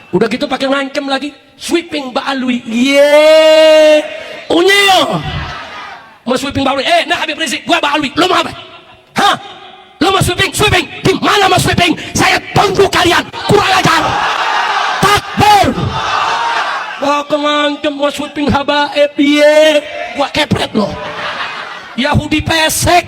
Udah gitu pakai ngancem lagi, sweeping Mbak Alwi. Ye, unyil. Mau sweeping Mbak Alwi? Nah Habib Rizik, gua Mbak Alwi. Lo mau apa? Hah? Lo mau sweeping? Sweeping? Di mana mau sweeping? Saya tunggu kalian. Kurang ajar. Takbir. Pakai ngancem mau sweeping habaib. Ye, gua kepret lo. Yahudi pesek.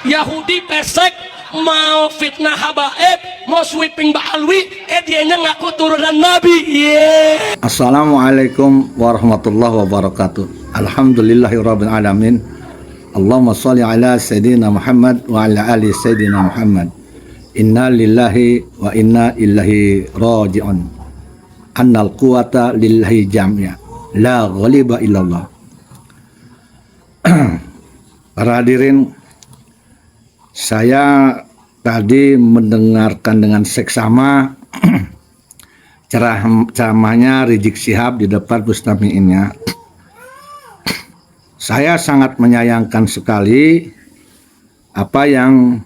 Yahudi pesek. Mau fitnah habaib, mau sweeping Mbak Alwi, dianya ngaku turunan Nabi. Yeah. Assalamualaikum warahmatullahi wabarakatuh. Alhamdulillahirabbil alamin. Allahumma shalli ala sayyidina Muhammad wa ala ali sayyidina Muhammad. Inna lillahi wa inna ilaihi raji'un. Annal quwata lillahi jami'a. La ghaliba illallah. Para hadirin, saya tadi mendengarkan dengan seksama ceramahnya Rizik Syihab di depan mustami'innya. Saya sangat menyayangkan sekali apa yang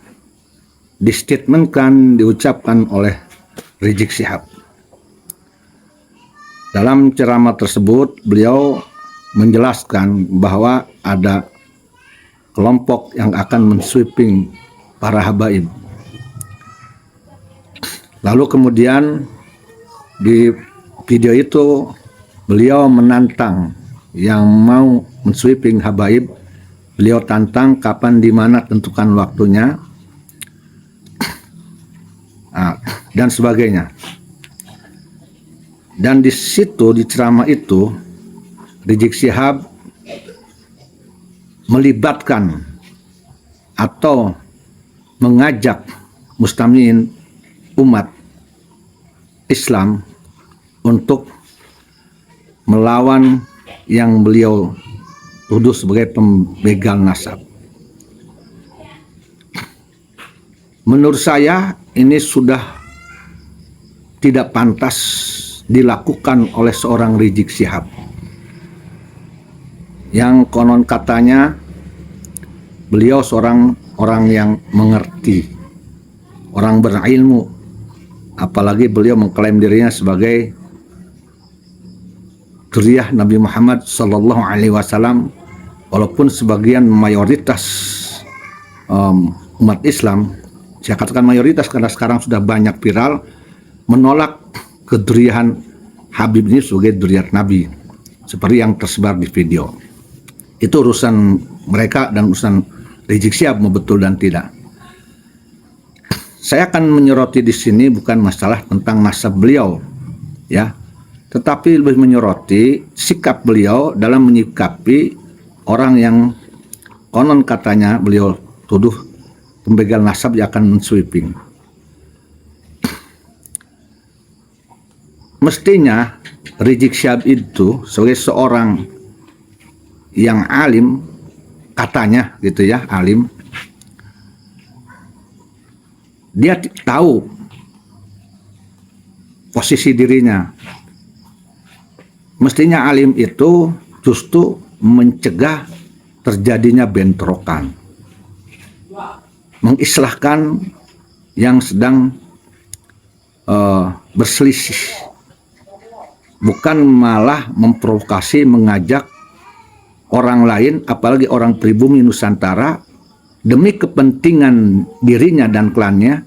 distatementkan, diucapkan oleh Rizik Syihab. Dalam ceramah tersebut beliau menjelaskan bahwa ada kelompok yang akan mensweeping para habaib. Lalu kemudian di video itu beliau menantang yang mau mensweeping habaib. Beliau tantang kapan, di mana, tentukan waktunya, dan sebagainya. Dan di situ, di ceramah itu, Rizik Syihab melibatkan atau mengajak mustami'in umat Islam untuk melawan yang beliau tuduh sebagai pembegal nasab. Menurut saya ini sudah tidak pantas dilakukan oleh seorang Rizik Syihab yang konon katanya beliau seorang orang yang mengerti, orang berilmu, apalagi beliau mengklaim dirinya sebagai dzurriyyah Nabi Muhammad Sallallahu Alaihi Wasallam, walaupun sebagian mayoritas umat Islam, saya katakan mayoritas karena sekarang sudah banyak viral, menolak kedzurriyyahan Habib ini sebagai dzurriyyah Nabi, seperti yang tersebar di video. Itu urusan mereka dan urusan Rizik Syihab mau betul dan tidak. Saya akan menyoroti di sini bukan masalah tentang nasab beliau, ya, tetapi lebih menyoroti sikap beliau dalam menyikapi orang yang konon katanya beliau tuduh pembegal nasab yang akan mensweeping. Mestinya Rizik Syihab itu sebagai seorang yang alim, katanya gitu ya, alim, dia tahu posisi dirinya. Mestinya alim itu justru mencegah terjadinya bentrokan, mengislahkan yang sedang berselisih, bukan malah memprovokasi, mengajak orang lain, apalagi orang pribumi Nusantara, demi kepentingan dirinya dan klannya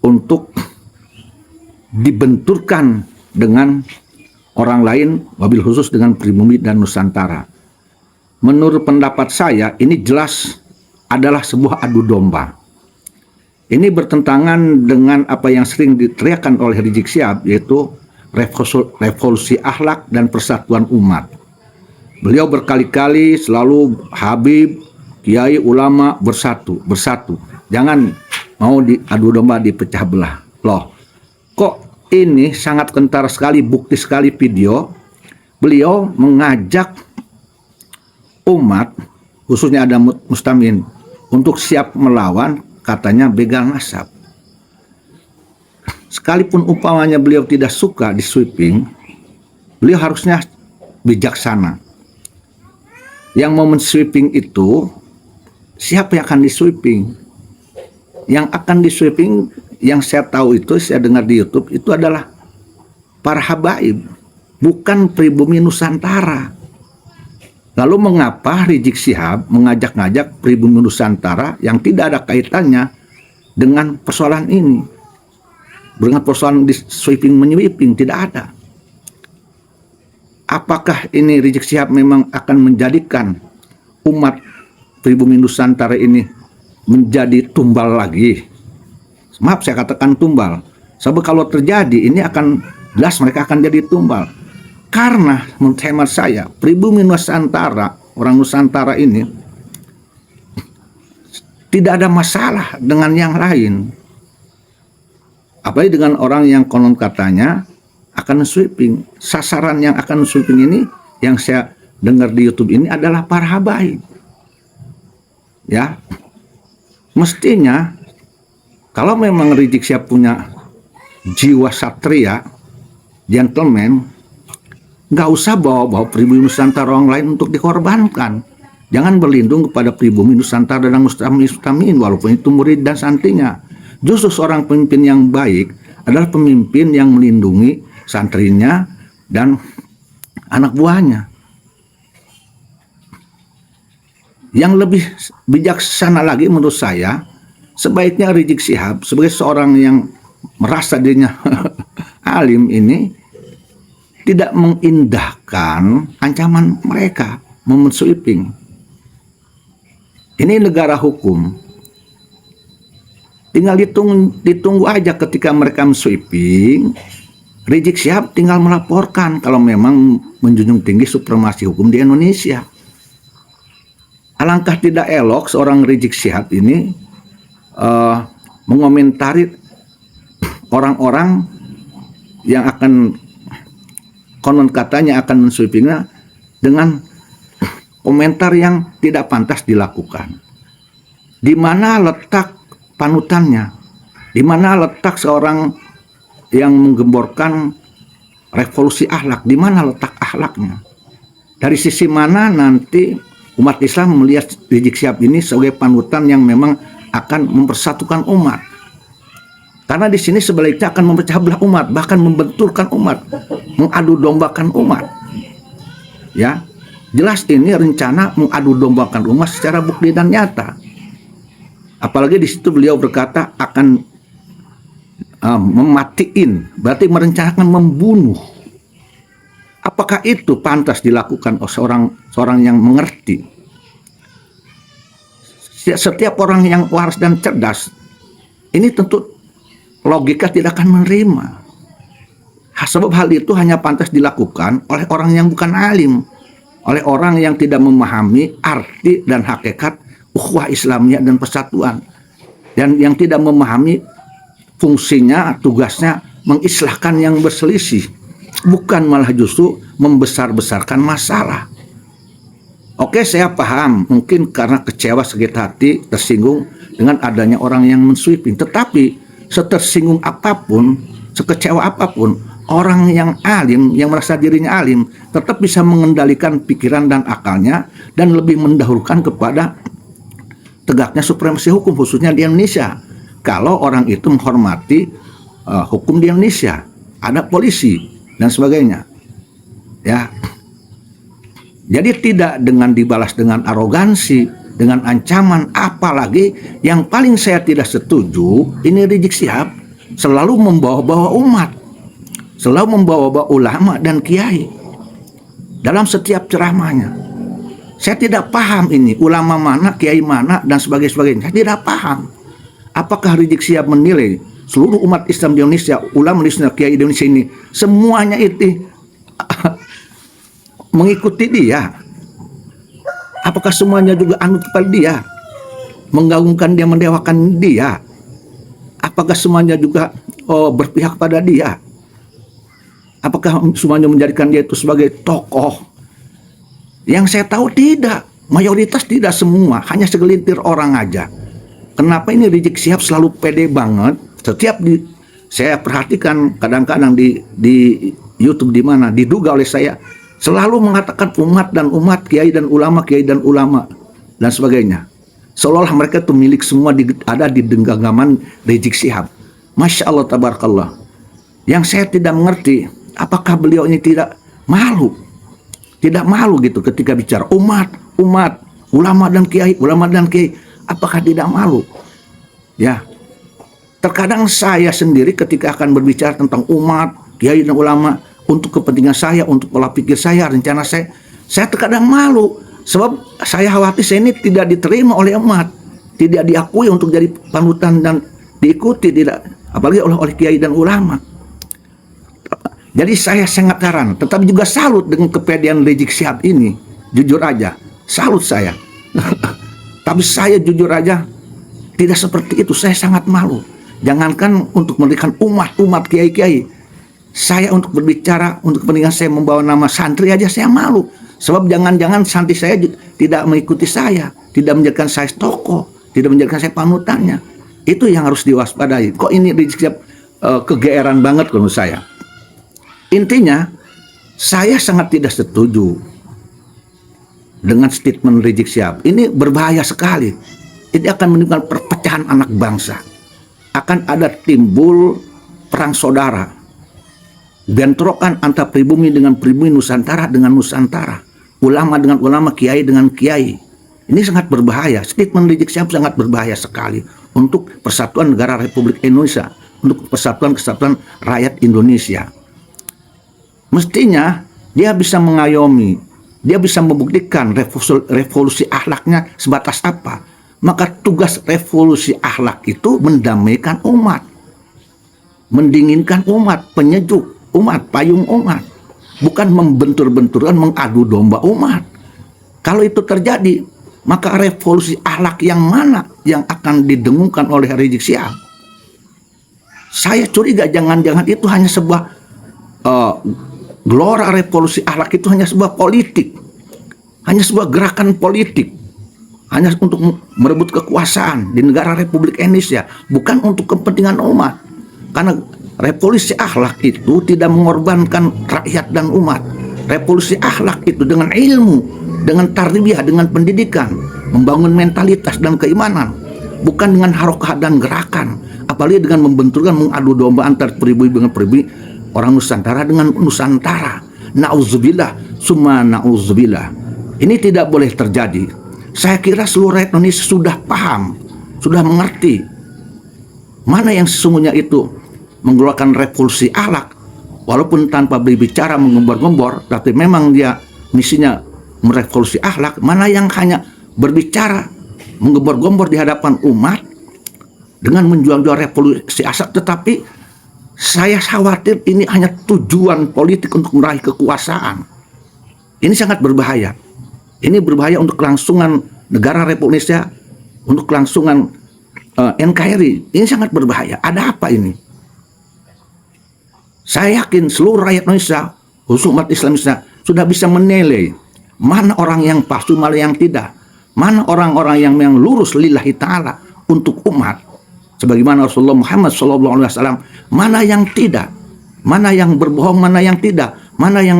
untuk dibenturkan dengan orang lain, wabil khusus dengan pribumi dan Nusantara. Menurut pendapat saya, ini jelas adalah sebuah adu domba. Ini bertentangan dengan apa yang sering diteriakkan oleh Rizik Syihab, yaitu revolusi akhlak dan persatuan umat. Beliau berkali-kali selalu Habib, kiai, ulama bersatu. Jangan mau diadu domba, dipecah belah. Loh, kok ini sangat kentara sekali, bukti sekali video. Beliau mengajak umat, khususnya ada mustami'in, untuk siap melawan, katanya begal nasab. Sekalipun umpamanya beliau tidak suka di sweeping, beliau harusnya bijaksana. Yang mau men-sweeping itu, siapa yang akan di-sweeping? Yang akan di-sweeping, yang saya tahu itu, saya dengar di YouTube, itu adalah para habaib, bukan pribumi Nusantara. Lalu mengapa Rizik Syihab mengajak-ngajak pribumi Nusantara yang tidak ada kaitannya dengan persoalan ini? Dengan persoalan di sweeping menyweeping, tidak ada. Apakah ini Rizik Syihab memang akan menjadikan umat pribumi Nusantara ini menjadi tumbal lagi? Maaf saya katakan tumbal. Sebab kalau terjadi ini akan jelas mereka akan jadi tumbal. Karena menurut hemat saya, pribumi Nusantara, orang Nusantara ini tidak ada masalah dengan yang lain. Apalagi dengan orang yang konon katanya akan sweeping. Sasaran yang akan sweeping ini yang saya dengar di YouTube ini adalah para habaib. Ya, mestinya kalau memang Rizik Syihab punya jiwa satria, gentleman, nggak usah bawa-bawa pribumi Nusantara orang lain untuk dikorbankan. Jangan berlindung kepada pribumi Nusantara dan Mustamin walaupun itu murid dan santrinya. Justru seorang pemimpin yang baik adalah pemimpin yang melindungi santrinya dan anak buahnya. Yang lebih bijaksana lagi menurut saya, sebaiknya Rizik Syihab sebagai seorang yang merasa dirinya alim ini tidak mengindahkan ancaman mereka sweeping. Ini negara hukum. Tinggal ditunggu aja ketika mereka sweeping. Rizik Syihab tinggal melaporkan kalau memang menjunjung tinggi supremasi hukum di Indonesia. Alangkah tidak elok seorang Rizik Syihab ini mengomentari orang-orang yang akan konon katanya akan mensweepingnya dengan komentar yang tidak pantas dilakukan. Di mana letak panutannya? Di mana letak seorang yang menggemborkan revolusi akhlak? Di mana letak akhlaknya? Dari sisi mana nanti umat Islam melihat Rizik Syihab ini sebagai panutan yang memang akan mempersatukan umat? Karena di sini sebaliknya akan memecah belah umat, bahkan membenturkan umat, mengadu dombakan umat. Ya, jelas ini rencana mengadu dombakan umat secara bukti dan nyata. Apalagi di situ beliau berkata akan mematiin, berarti merencanakan membunuh. Apakah itu pantas dilakukan oleh seorang yang mengerti? Setiap orang yang waras dan cerdas ini tentu logika tidak akan menerima. Sebab hal itu hanya pantas dilakukan oleh orang yang bukan alim, oleh orang yang tidak memahami arti dan hakikat ukhuwah Islamiyah dan persatuan, dan yang tidak memahami fungsinya, tugasnya mengislahkan yang berselisih, bukan malah justru membesar-besarkan masalah. Oke, saya paham, mungkin karena kecewa sakit hati, tersinggung dengan adanya orang yang mensweeping, tetapi setersinggung apapun, sekecewa apapun, orang yang alim, yang merasa dirinya alim, tetap bisa mengendalikan pikiran dan akalnya dan lebih mendahulukan kepada tegaknya supremasi hukum, khususnya di Indonesia. Kalau orang itu menghormati hukum di Indonesia, ada polisi dan sebagainya. Ya, jadi tidak dengan dibalas dengan arogansi, dengan ancaman, apalagi yang paling saya tidak setuju, ini Rizik Syihab selalu membawa-bawa umat, selalu membawa-bawa ulama dan kiai dalam setiap ceramahnya. Saya tidak paham ini, ulama mana, kiai mana, dan sebagainya. Saya tidak paham. Apakah Rizik Syihab menilai seluruh umat Islam di Indonesia, ulama di Indonesia, kiai di Indonesia ini, semuanya itu mengikuti dia? Apakah semuanya juga anut kepada dia, menggabungkan dia, mendewakan dia? Apakah semuanya juga berpihak pada dia? Apakah semuanya menjadikan dia itu sebagai tokoh? Yang saya tahu tidak, mayoritas tidak semua, hanya segelintir orang aja. Kenapa ini Rizik Syihab selalu pede banget? Saya perhatikan kadang-kadang di YouTube di mana diduga oleh saya, selalu mengatakan umat dan umat, kiai dan ulama dan sebagainya. Seolah-olah mereka itu milik semua, ada di genggaman Rizik Syihab. Masya Allah, tabarakallah. Yang saya tidak mengerti, apakah beliau ini tidak malu? Tidak malu gitu ketika bicara umat, ulama dan kiai, apakah tidak malu? Ya, terkadang saya sendiri ketika akan berbicara tentang umat, kiai dan ulama, untuk kepentingan saya, untuk pola pikir saya, rencana saya terkadang malu. Sebab saya khawatir saya ini tidak diterima oleh umat, tidak diakui untuk jadi panutan dan diikuti, tidak, apalagi oleh kiai dan ulama. Jadi saya sangat heran, tetapi juga salut dengan kepedean Rizik Syihab ini. Jujur aja, salut saya. Tapi saya jujur aja tidak seperti itu. Saya sangat malu. Jangankan untuk memberikan umat kiai-kiai, saya untuk berbicara untuk kepentingan saya membawa nama santri aja saya malu. Sebab jangan-jangan santri saya tidak mengikuti saya, tidak menjadikan saya tokoh, tidak menjadikan saya panutannya. Itu yang harus diwaspadai. Kok ini Rizik Syihab kegeeran banget menurut saya. Intinya, saya sangat tidak setuju dengan statement Rizik Syihab. Ini berbahaya sekali. Ini akan menimbulkan perpecahan anak bangsa. Akan ada timbul perang saudara. Bentrokan antara pribumi dengan pribumi, Nusantara dengan Nusantara. Ulama dengan ulama, kiai dengan kiai. Ini sangat berbahaya. Statement Rizik Syihab sangat berbahaya sekali untuk persatuan negara Republik Indonesia, untuk kesatuan rakyat Indonesia. Mestinya dia bisa mengayomi, dia bisa membuktikan revolusi akhlaknya sebatas apa. Maka tugas revolusi akhlak itu mendamaikan umat, mendinginkan umat, penyejuk umat, payung umat, bukan membentur-benturkan, mengadu domba umat. Kalau itu terjadi, maka revolusi akhlak yang mana yang akan didengungkan oleh Rizik Syihab? Saya curiga jangan-jangan itu hanya sebuah gelora revolusi akhlak itu hanya sebuah politik, hanya sebuah gerakan politik, hanya untuk merebut kekuasaan di negara Republik Indonesia, bukan untuk kepentingan umat. Karena revolusi akhlak itu tidak mengorbankan rakyat dan umat. Revolusi akhlak itu dengan ilmu, dengan tarbiyah, dengan pendidikan, membangun mentalitas dan keimanan, bukan dengan harokah dan gerakan, apalagi dengan membenturkan, mengadu domba antar pribumi dengan pribumi, orang Nusantara dengan Nusantara. Nauzubillah, summa nauzubillah. Ini tidak boleh terjadi. Saya kira seluruh rakyat Indonesia sudah paham, sudah mengerti mana yang sesungguhnya itu mengeluarkan revolusi akhlak, walaupun tanpa berbicara menggembor-gembor, tapi memang dia misinya merevolusi akhlak. Mana yang hanya berbicara menggembor-gembor di hadapan umat dengan menjual-jual revolusi akhlak, tetapi saya khawatir ini hanya tujuan politik untuk meraih kekuasaan. Ini sangat berbahaya. Ini berbahaya untuk kelangsungan negara Republik Indonesia, untuk kelangsungan NKRI. Ini sangat berbahaya. Ada apa ini? Saya yakin seluruh rakyat Indonesia, khusus umat Islam Indonesia, sudah bisa menilai mana orang yang palsu, mana yang tidak. Mana orang-orang yang lurus lillahi ta'ala untuk umat, sebagaimana Rasulullah Muhammad SAW, mana yang tidak, mana yang berbohong, mana yang tidak, mana yang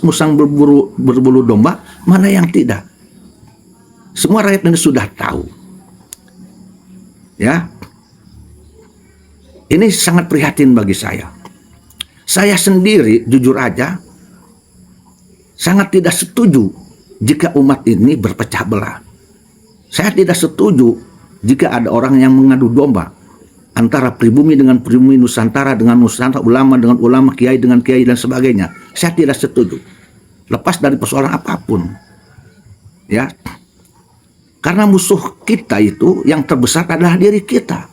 musang berbulu domba, mana yang tidak. Semua rakyat ini sudah tahu. Ya, ini sangat prihatin bagi saya. Saya sendiri jujur aja sangat tidak setuju jika umat ini berpecah belah. Saya tidak setuju jika ada orang yang mengadu domba antara pribumi dengan pribumi, Nusantara dengan Nusantara, ulama dengan ulama, kiai dengan kiai dan sebagainya. Saya tidak setuju. Lepas dari persoalan apapun. Ya. Karena musuh kita itu yang terbesar adalah diri kita.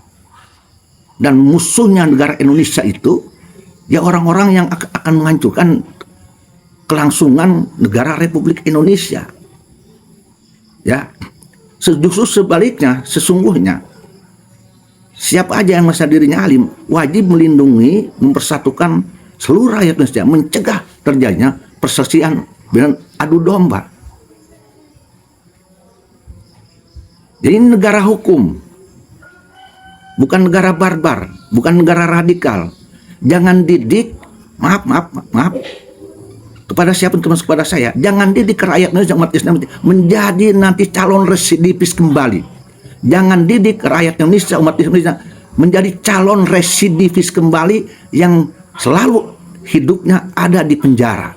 Dan musuhnya negara Indonesia itu ya orang-orang yang akan menghancurkan kelangsungan negara Republik Indonesia. Ya. Justru sebaliknya, sesungguhnya siapa aja yang merasa dirinya alim wajib melindungi, mempersatukan seluruh rakyat Indonesia, mencegah terjadinya perselisihan dan adu domba. Jadi ini negara hukum, bukan negara barbar, bukan negara radikal. Jangan didik, maaf, kepada siapa termasuk kepada saya, jangan didik rakyat Indonesia umat Islam menjadi nanti calon residivis kembali. Jangan didik rakyat Indonesia umat Islam menjadi calon residivis kembali yang selalu hidupnya ada di penjara.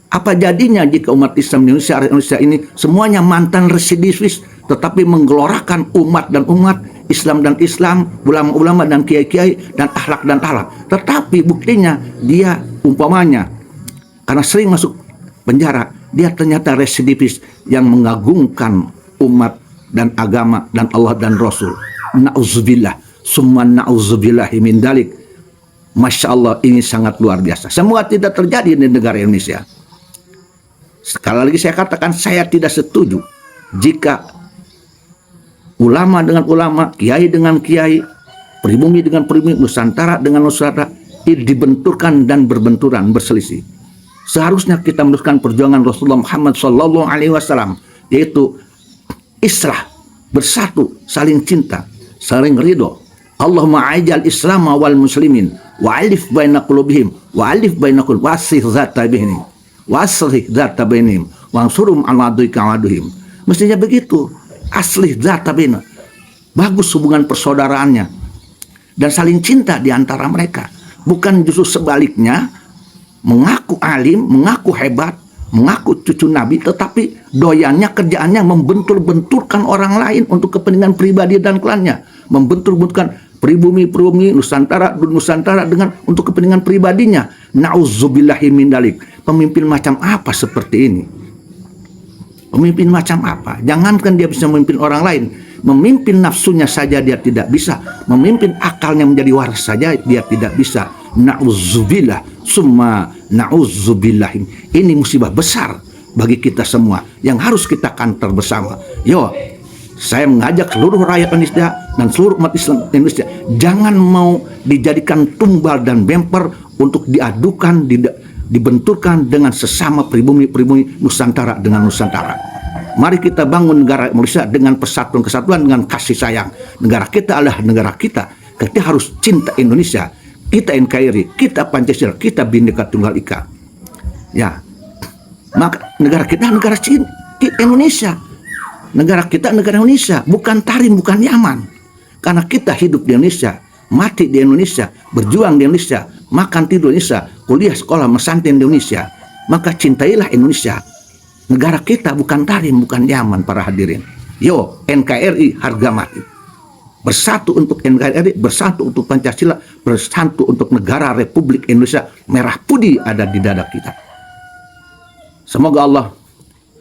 Apa jadinya jika umat Islam di Indonesia ini semuanya mantan residivis, tetapi menggelorakan umat dan umat, Islam dan Islam, ulama-ulama dan kiai-kiai, dan akhlak dan akhlak. Tetapi buktinya dia umpamanya karena sering masuk penjara, dia ternyata residivis yang mengagungkan umat dan agama dan Allah dan Rasul. Na'udzubillah, summa na'udzubillahi min dalik. Masya Allah, ini sangat luar biasa. Semoga tidak terjadi di negara Indonesia. Sekali lagi saya katakan, saya tidak setuju jika ulama dengan ulama, kiai dengan kiai, pribumi dengan pribumi, Nusantara dengan Nusantara dibenturkan dan berbenturan, berselisih. Seharusnya kita meneruskan perjuangan Rasulullah Muhammad SAW, yaitu islah, bersatu, saling cinta, saling ridho. Allahumma ajal Islam wal muslimin wa alif baina qulubihim wa alif baina qulub wasih zata bainihim wasih zata bainihim wansurum ala aduika waduhim. Mestinya begitu, aslih zata baina, bagus hubungan persaudaraannya dan saling cinta di antara mereka, bukan justru sebaliknya, mengaku alim, mengaku hebat, mengaku cucu Nabi, tetapi doyannya, kerjaannya membentur-benturkan orang lain untuk kepentingan pribadi dan klannya, membentur-benturkan pribumi Nusantara dengan untuk kepentingan pribadinya. Nauzubillahi min dalik. Pemimpin macam apa seperti ini? Pemimpin macam apa? Jangankan dia bisa memimpin orang lain, memimpin nafsunya saja dia tidak bisa, memimpin akalnya menjadi waras saja dia tidak bisa. Nauzubillah, summa nauzubillah. Ini musibah besar bagi kita semua yang harus kita kantor bersama. Yo, saya mengajak seluruh rakyat Indonesia dan seluruh umat Islam Indonesia, jangan mau dijadikan tumbal dan bemper untuk diadukan, dibenturkan dengan sesama pribumi Nusantara dengan Nusantara. Mari kita bangun negara Indonesia dengan persatuan kesatuan, dengan kasih sayang. Negara kita adalah negara kita. Kita harus cinta Indonesia. Kita NKRI, kita Pancasila, kita Bhinneka Tunggal Ika. Ya, maka negara kita negara Indonesia. Negara kita negara Indonesia, bukan Tarim, bukan Yaman. Karena kita hidup di Indonesia, mati di Indonesia, berjuang di Indonesia, makan tidur di Indonesia, kuliah sekolah mesantren di Indonesia. Maka cintailah Indonesia. Negara kita bukan Tarim, bukan Yaman, para hadirin. Yo, NKRI harga mati. Bersatu untuk NKRI, bersatu untuk Pancasila, bersatu untuk negara Republik Indonesia. Merah putih ada di dada kita. Semoga Allah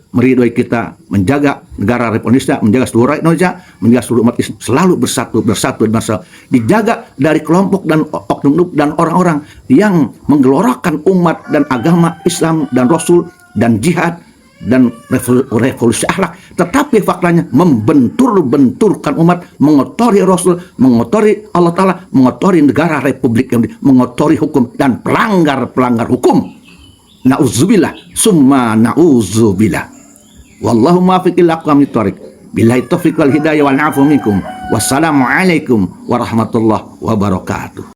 meridhoi kita, menjaga negara Republik Indonesia, menjaga seluruh rakyat Indonesia, menjaga seluruh umat Islam selalu bersatu dan masalah. Dijaga dari kelompok dan oknum dan orang-orang yang menggelorakan umat dan agama Islam dan Rasul dan jihad dan revolusi akhlak, tetapi faktanya membenturkan umat, mengotori Rasul, mengotori Allah Ta'ala, mengotori negara Republik Indonesia, mengotori hukum dan pelanggar hukum. Nauzubillah, summa nauzubillah. Wallahu muwaffiq ila aqwamit thoriq. Billahi taufiq wal hidayah wal 'afu minkum. Wassalamu alaikum warahmatullahi wabarakatuh.